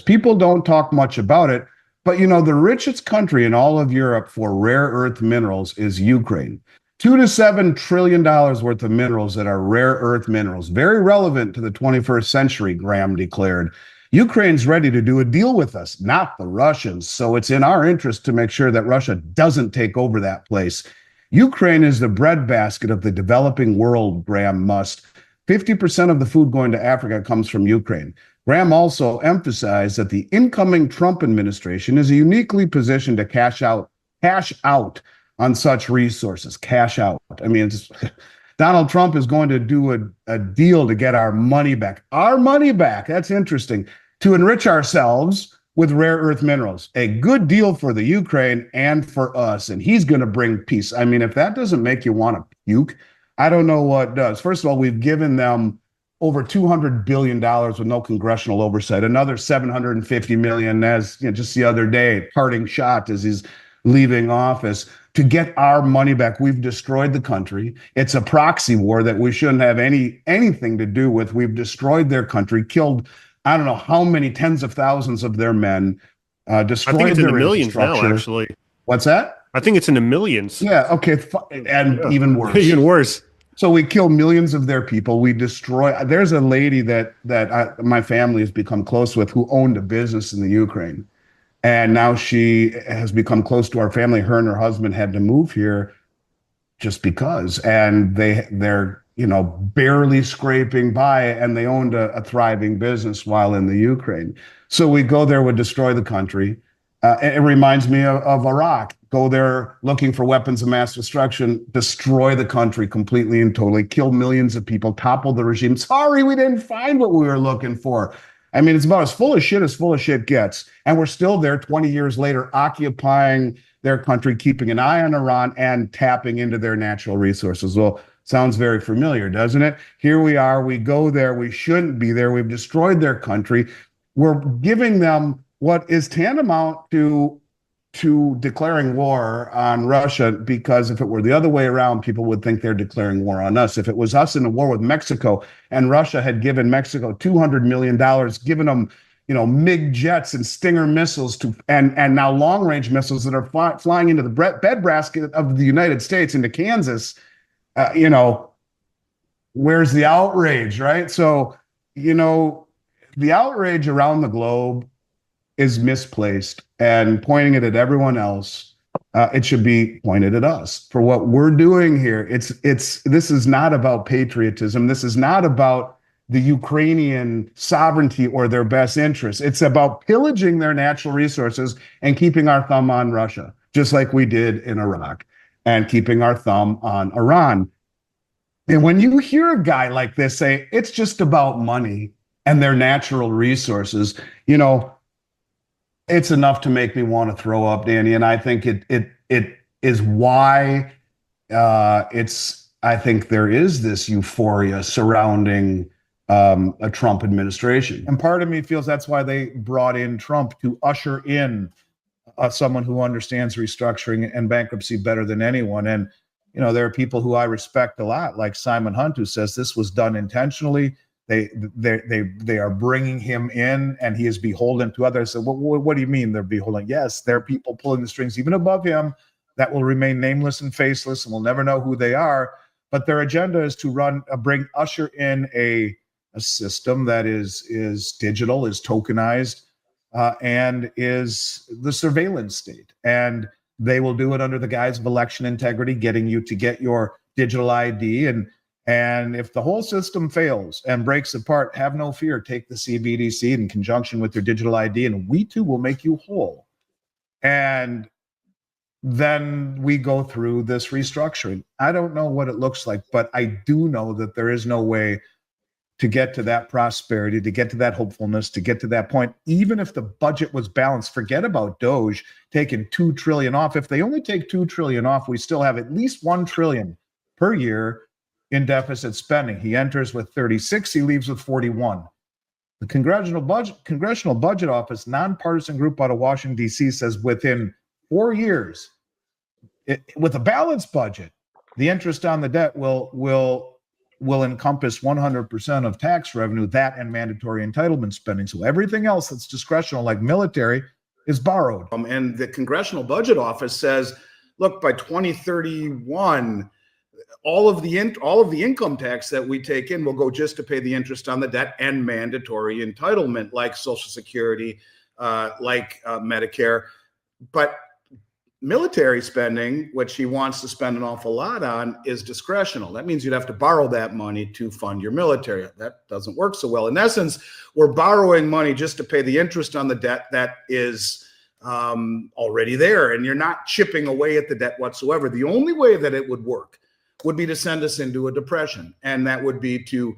People don't talk much about it, but the richest country in all of Europe for rare earth minerals is Ukraine. $2 to $7 trillion worth of minerals that are rare earth minerals, very relevant to the 21st century, Graham declared. Ukraine's ready to do a deal with us, not the Russians. So it's in our interest to make sure that Russia doesn't take over that place. Ukraine is the breadbasket of the developing world, Graham must. 50% of the food going to Africa comes from Ukraine. Graham also emphasized that the incoming Trump administration is uniquely positioned to cash out on such resources. Cash out. I mean, Donald Trump is going to do a deal to get our money back. Our money back. That's interesting. To enrich ourselves with rare earth minerals. A good deal for the Ukraine and for us. And he's going to bring peace. I mean, if that doesn't make you want to puke, I don't know what does. First of all, we've given them over $200 billion with no congressional oversight. Another $750 million, as just the other day, parting shot as he's leaving office, to get our money back. We've destroyed the country. It's a proxy war that we shouldn't have anything to do with. We've destroyed their country, killed I don't know how many tens of thousands of their men, destroyed I think it's their in the millions now, actually. What's that? I think it's in the millions. Yeah, okay, and yeah. Even worse. Even worse. So we kill millions of their people. We destroy. There's a lady that my family has become close with who owned a business in the Ukraine. And now she has become close to our family. Her and her husband had to move here just because. And they're barely scraping by, and they owned a thriving business while in the Ukraine. So we go there, would destroy the country. It reminds me of Iraq. Go there looking for weapons of mass destruction, destroy the country completely and totally, kill millions of people, topple the regime. Sorry, we didn't find what we were looking for. I mean, it's about as full of shit gets. And we're still there 20 years later, occupying their country, keeping an eye on Iran and tapping into their natural resources. Well, sounds very familiar, doesn't it? Here we are. We go there. We shouldn't be there. We've destroyed their country. We're giving them what is tantamount to declaring war on Russia, because if it were the other way around, people would think they're declaring war on us. If it was us in a war with Mexico and Russia had given Mexico $200 million, given them, MiG jets and Stinger missiles and now long-range missiles that are flying into the breadbasket of the United States, into Kansas, where's the outrage, right? So, the outrage around the globe is misplaced, and pointing it at everyone else, it should be pointed at us for what we're doing here. This is not about patriotism. This is not about the Ukrainian sovereignty or their best interests. It's about pillaging their natural resources and keeping our thumb on Russia, just like we did in Iraq, and keeping our thumb on Iran. And when you hear a guy like this say it's just about money and their natural resources, it's enough to make me want to throw up, Danny. And I think it is why I think there is this euphoria surrounding a Trump administration. And part of me feels that's why they brought in Trump, to usher in someone who understands restructuring and bankruptcy better than anyone. And there are people who I respect a lot, like Simon Hunt, who says this was done intentionally. They are bringing him in, and he is beholden to others. So what do you mean they're beholden? Yes, there are people pulling the strings even above him that will remain nameless and faceless, and we'll never know who they are. But their agenda is to usher in a system that is digital, is tokenized, and is the surveillance state. And they will do it under the guise of election integrity, getting you to get your digital ID. And if the whole system fails and breaks apart, have no fear. Take the Cbdc in conjunction with your digital ID, and we too will make you whole. And then we go through this restructuring. I don't know what it looks like, but I do know that there is no way to get to that prosperity, to get to that hopefulness, to get to that point. Even if the budget was balanced, forget about Doge taking $2 trillion off. If they only take $2 trillion off, we still have at least $1 trillion per year in deficit spending. He enters with 36, he leaves with 41. The Congressional Budget Office, nonpartisan group out of Washington, D.C., says within 4 years, with a balanced budget, the interest on the debt will will encompass 100% of tax revenue, that and mandatory entitlement spending. So everything else that's discretional, like military, is borrowed. And the Congressional Budget Office says, look, by 2031, all of the income tax that we take in will go just to pay the interest on the debt and mandatory entitlement, like Social Security, like Medicare. But military spending, which he wants to spend an awful lot on, is discretional. That means you'd have to borrow that money to fund your military. That doesn't work so well. In essence, we're borrowing money just to pay the interest on the debt that is already there, and you're not chipping away at the debt whatsoever. The only way that it would work would be to send us into a depression, and that would be to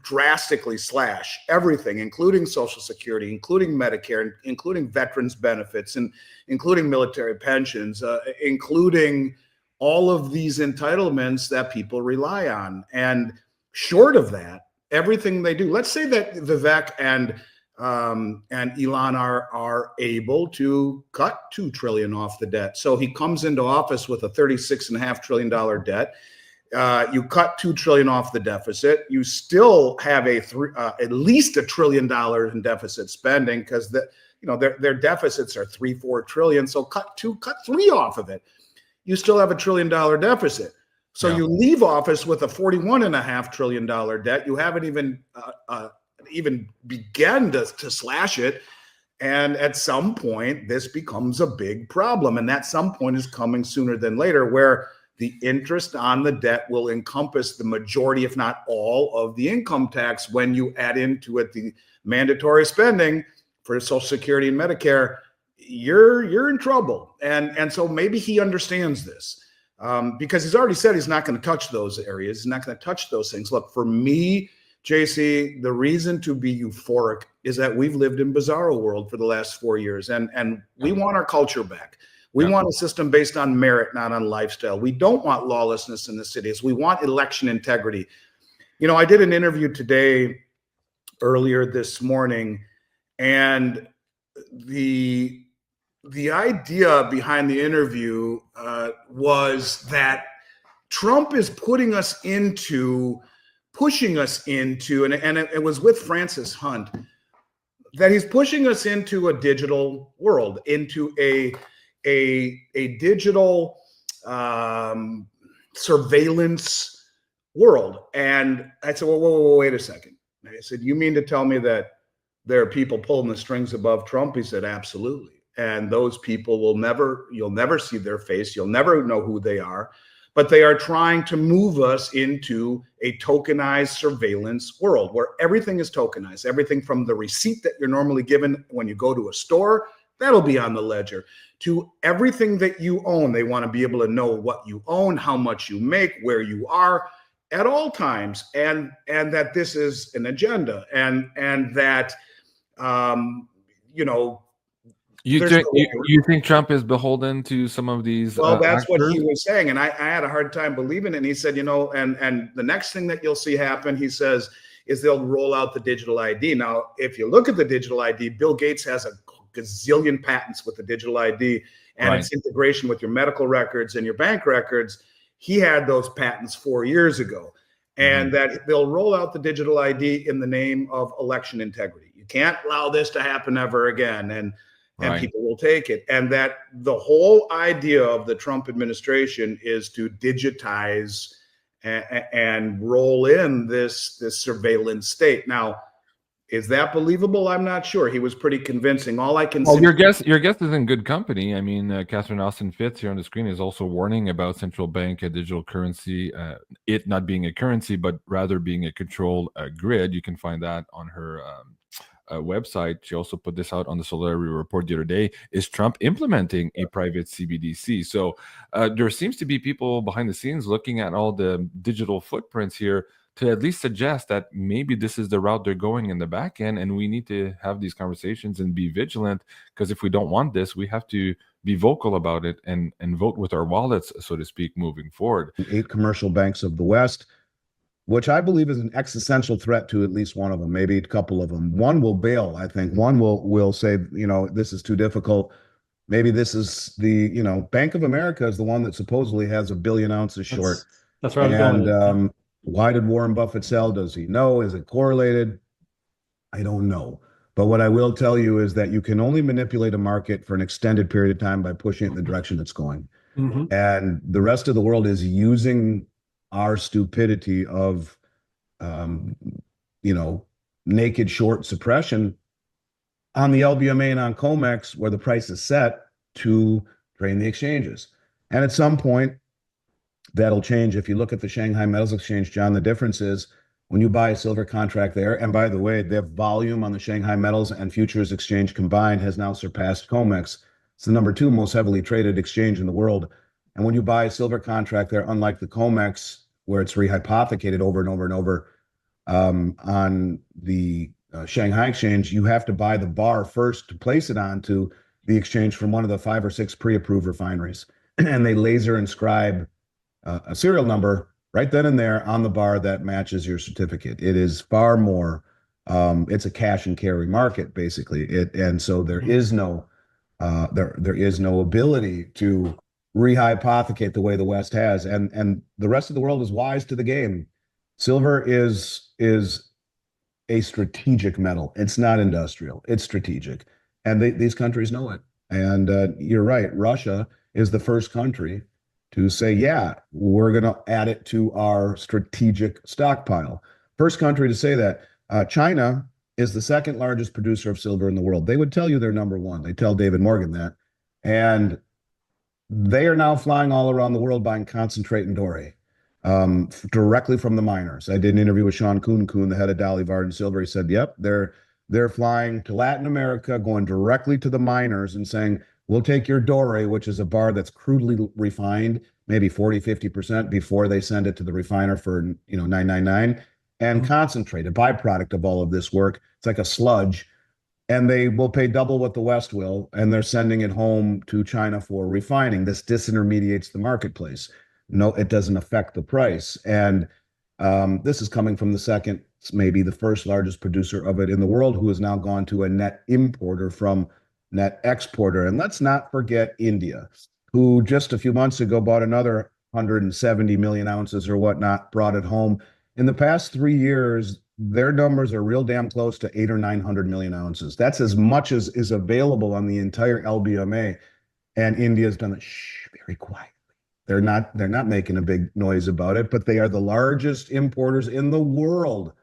drastically slash everything, including Social Security, including Medicare, including veterans benefits, and including military pensions, including all of these entitlements that people rely on. And short of that, everything they do, let's say that Vivek and Elon are able to cut $2 trillion off the debt. So he comes into office with a $36.5 trillion debt. You cut $2 trillion off the deficit. You still have at least $1 trillion in deficit spending, because their deficits are 3-4 trillion. So cut 3 off of it. You still have $1 trillion deficit. So you leave office with a $41.5 trillion debt. You haven't even began to slash it. And at some point, this becomes a big problem. And that some point is coming sooner than later, where the interest on the debt will encompass the majority, if not all, of the income tax. When you add into it the mandatory spending for Social Security and Medicare, you're in trouble. And so maybe he understands this, because he's already said he's not going to touch those areas. He's not going to touch those things. Look, for me, JC, the reason to be euphoric is that we've lived in bizarro world for the last 4 years, and we want our culture back. We want a system based on merit, not on lifestyle. We don't want lawlessness in the cities. We want election integrity. I did an interview today, earlier this morning, and the idea behind the interview was that Trump is pushing us into, and it was with Francis Hunt, that he's pushing us into a digital world, into a digital surveillance world. And I said, whoa, wait a second. And I said, you mean to tell me that there are people pulling the strings above Trump? He said, absolutely. And those people you'll never see their face. You'll never know who they are, but they are trying to move us into a tokenized surveillance world where everything is tokenized. Everything from the receipt that you're normally given when you go to a store, that'll be on the ledger, to everything that you own. They want to be able to know what you own, how much you make, where you are at all times, and that this is an agenda, and that you think Trump is beholden to some of these? Well, that's actors? what he was saying, and I had a hard time believing it. And he said, and the next thing that you'll see happen, he says, is they'll roll out the digital ID. Now, if you look at the digital ID, Bill Gates has a gazillion patents with the digital ID and its integration with your medical records and your bank records. He had those patents 4 years ago, and that they'll roll out the digital ID in the name of election integrity. You can't allow this to happen ever again, and people will take it. And that the whole idea of the Trump administration is to digitize and roll in this surveillance state. Now, is that believable? I'm not sure. He was pretty convincing. All I can say. Your guest is in good company. I mean, Catherine Austin Fitz here on the screen is also warning about central bank digital currency, it not being a currency, but rather being a controlled grid. You can find that on her website. She also put this out on the Solari report the other day. Is Trump implementing a private CBDC? So there seems to be people behind the scenes looking at all the digital footprints here to at least suggest that maybe this is the route they're going in the back end, and we need to have these conversations and be vigilant, because if we don't want this, we have to be vocal about it and vote with our wallets, so to speak, moving forward. 8 commercial banks of the West, which I believe is an existential threat to at least one of them, maybe a couple of them. One will bail, I think. One will say, this is too difficult. Maybe this is the, Bank of America is the one that supposedly has 1 billion ounces short. That's where I was going. Why did Warren Buffett sell? Does he know? Is it correlated? I don't know. But what I will tell you is that you can only manipulate a market for an extended period of time by pushing it in the direction it's going. And the rest of the world is using our stupidity of, naked short suppression on the LBMA and on COMEX, where the price is set, to drain the exchanges. And at some point, that'll change. If you look at the Shanghai Metals Exchange, John, the difference is when you buy a silver contract there, and by the way, their volume on the Shanghai Metals and Futures Exchange combined has now surpassed COMEX. It's the number 2 most heavily traded exchange in the world. And when you buy a silver contract there, unlike the COMEX, where it's rehypothecated over and over and over, on the Shanghai Exchange, you have to buy the bar first to place it onto the exchange from one of the 5 or 6 pre-approved refineries. And they laser inscribe a serial number right then and there on the bar that matches your certificate. It is far more, it's a cash and carry market, basically. And so there is no ability to rehypothecate the way the West has. And the rest of the world is wise to the game. Silver is a strategic metal. It's not industrial. It's strategic. And these countries know it. And you're right. Russia is the first country to say, yeah, we're going to add it to our strategic stockpile. First country to say that. China is the second largest producer of silver in the world. They would tell you they're number 1. They tell David Morgan that. And they are now flying all around the world buying concentrate and doré directly from the miners. I did an interview with Sean Kuhn, the head of Dolly Varden Silver. He said, yep, they're flying to Latin America, going directly to the miners and saying, we'll take your doré, which is a bar that's crudely refined, maybe 40, 50% before they send it to the refiner for, 999, and concentrate, a byproduct of all of this work. It's like a sludge. And they will pay double what the West will, and they're sending it home to China for refining. This disintermediates the marketplace. No, it doesn't affect the price. And this is coming from the second, maybe the first largest producer of it in the world, who has now gone to a net importer from net exporter. And let's not forget India, who just a few months ago bought another 170 million ounces or whatnot, brought it home. In the past 3 years, their numbers are real damn close to 800 or 900 million ounces. That's as much as is available on the entire LBMA. And India's done it very quietly. They're not making a big noise about it, but they are the largest importers in the world